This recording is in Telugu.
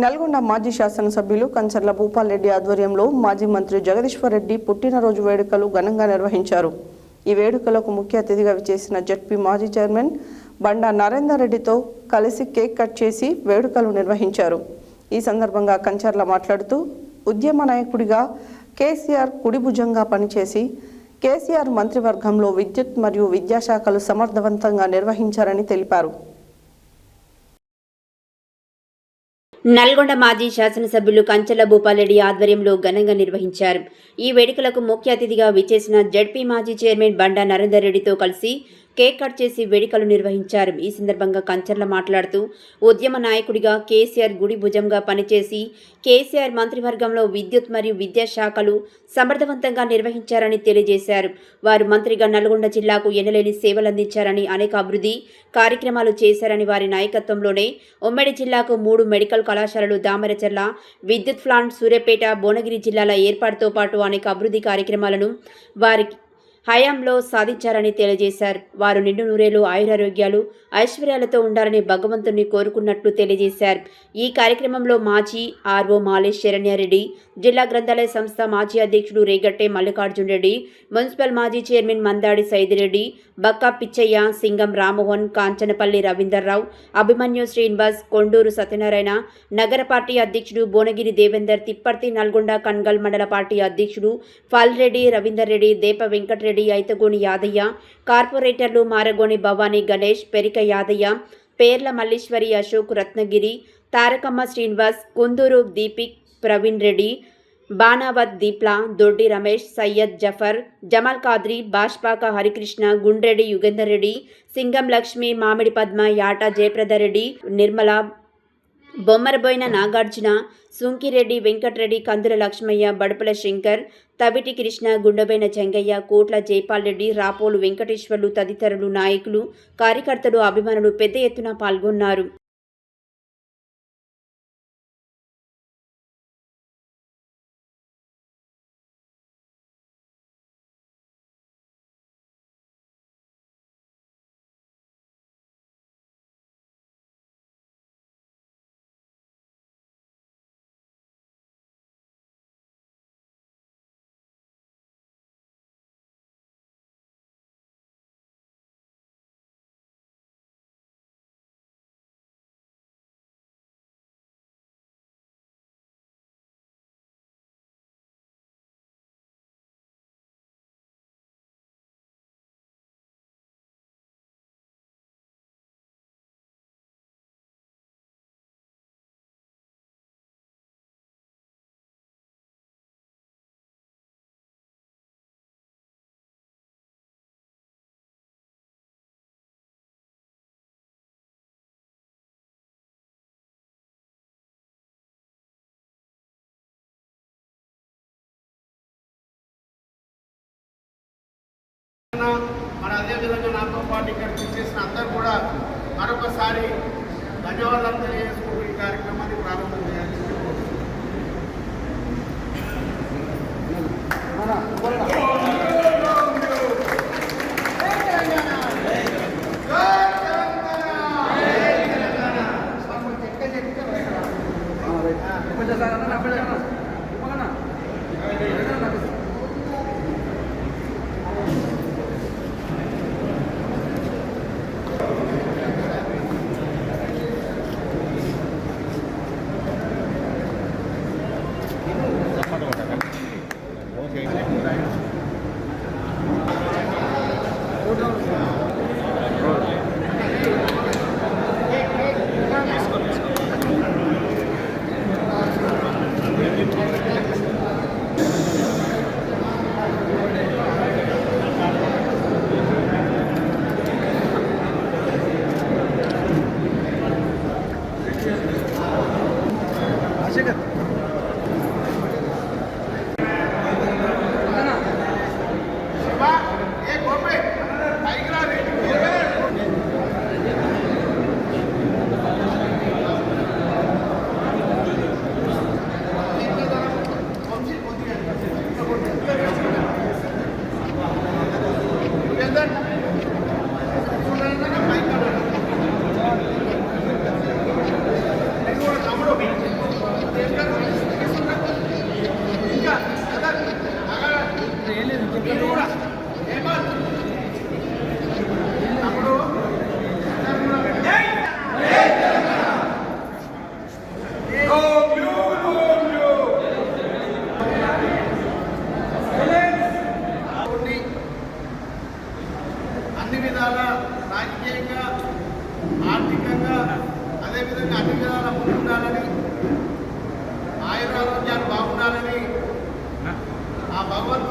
నల్గొండ మాజీ శాసనసభ్యులు కంచర్ల భూపాల్రెడ్డి ఆధ్వర్యంలో మాజీ మంత్రి జగదీశ్వర్ రెడ్డి పుట్టినరోజు వేడుకలు ఘనంగా నిర్వహించారు. ఈ వేడుకలకు ముఖ్య అతిథిగా విచ్చేసిన జెడ్పీ మాజీ చైర్మన్ బండా నరేందర్ రెడ్డితో కలిసి కేక్ కట్ చేసి వేడుకలు నిర్వహించారు. ఈ సందర్భంగా కంచర్ల మాట్లాడుతూ ఉద్యమ నాయకుడిగా కేసీఆర్ కుడిభుజంగా పనిచేసి కేసీఆర్ మంత్రివర్గంలో విద్యుత్ మరియు విద్యాశాఖలు సమర్థవంతంగా నిర్వహించారని తెలిపారు. నల్గొండ మాజీ శాసనసభ్యులు కంచర్ల భూపాల్రెడ్డి ఆధ్వర్యంలో ఘనంగా నిర్వహించారు. ఈ వేడుకలకు ముఖ్య అతిథిగా విచ్చేసిన జెడ్పీ మాజీ చైర్మన్ బండా నరేందర్ రెడ్డితో కలిసి కేక్ కట్ చేసి వేడుకలు నిర్వహించారు. ఈ సందర్భంగా కంచర్ల మాట్లాడుతూ ఉద్యమ నాయకుడిగా కేసీఆర్ గుడి భుజంగా పనిచేసి కేసీఆర్ మంత్రివర్గంలో విద్యుత్ మరియు విద్యాశాఖలు సమర్థవంతంగా నిర్వహించారని తెలియజేశారు. వారు మంత్రిగా నల్గొండ జిల్లాకు ఎనలేని సేవలందించారని, అనేక అభివృద్ధి కార్యక్రమాలు చేశారని, వారి నాయకత్వంలోనే ఉమ్మడి జిల్లాకు 3 మెడికల్ కళాశాలలు, దామరచర్ల విద్యుత్ ప్లాంట్, సూర్యాపేట, భువనగిరి జిల్లాల ఏర్పాటుతో పాటు అనేక అభివృద్ధి కార్యక్రమాలను వారి హయాంలో సాధించారని తెలియజేశారు. వారు నిండు నూరేళ్లు ఆయురారోగ్యాలు ఐశ్వర్యాలతో ఉండాలని భగవంతుని కోరుకున్నట్లు తెలియజేశారు. ఈ కార్యక్రమంలో మాజీ ఆర్ఓ మాలేష్ శరణ్యారెడ్డి, జిల్లా గ్రంథాలయ సంస్థ మాజీ అధ్యక్షుడు రేగట్టె మల్లికార్జున్ రెడ్డి, మున్సిపల్ మాజీ చైర్మన్ మందాడి సైదిరెడ్డి, బక్కా పిచ్చయ్య, సింగం రామ్మోహన్, కాంచనపల్లి రవీందర్రావు, అభిమన్యు శ్రీనివాస్, కొండూరు సత్యనారాయణ, నగర పార్టీ అధ్యక్షుడు భువనగిరి దేవేందర్, తిప్పర్తి నల్గొండ కన్గల్ మండల పార్టీ అధ్యక్షుడు ఫాల్రెడ్డి రవీందర్ రెడ్డి, దేప వెంకటరెడ్డి, ఐతగోని యాదయ్య, కార్పొరేటర్లు మారగోని భవానీ గణేష్, పెరిక యాదయ్య, పేర్ల మల్లీశ్వరి, అశోక్, రత్నగిరి, తారకమ్మ శ్రీనివాస్, కుందూరు దీపిక్, ప్రవీణ్ రెడ్డి, బానావత్ దీప్లా, దొడ్డి రమేష్, సయ్యద్ జఫర్, జమాల్ కాద్రి, బాష్పాక హరికృష్ణ, గుండ్రెడ్డి యుగేందర్ రెడ్డి, సింగం లక్ష్మి, మామిడి పద్మ, యాట జయప్రదరెడ్డి, నిర్మల, బొమ్మరబోయిన నాగార్జున, సుంకిరెడ్డి, వెంకటరెడ్డి, కందుల లక్ష్మయ్య, బడుపుల శంకర్, తవిటి కృష్ణ, గుండబైన చెంగయ్య, కోట్ల జైపాల్ రెడ్డి, రాపోలు వెంకటేశ్వర్లు తదితరులు నాయకులు, కార్యకర్తలు, అభిమానులు పెద్ద ఎత్తున పాల్గొన్నారు. మరి అదేవిధంగా నాతో పాటు ఇక్కడికి చేసిన అందరూ కూడా మరొకసారి ధన్యవాదాలు తెలియజేసుకుంటూ ఈ కార్యక్రమాన్ని ప్రారంభం చేయాలి. ఆర్థికంగా అదేవిధంగా అన్ని విధాల ముందుండాలని, ఆయురారోగ్యాలు బాగుండాలని ఆ భగవంతుడు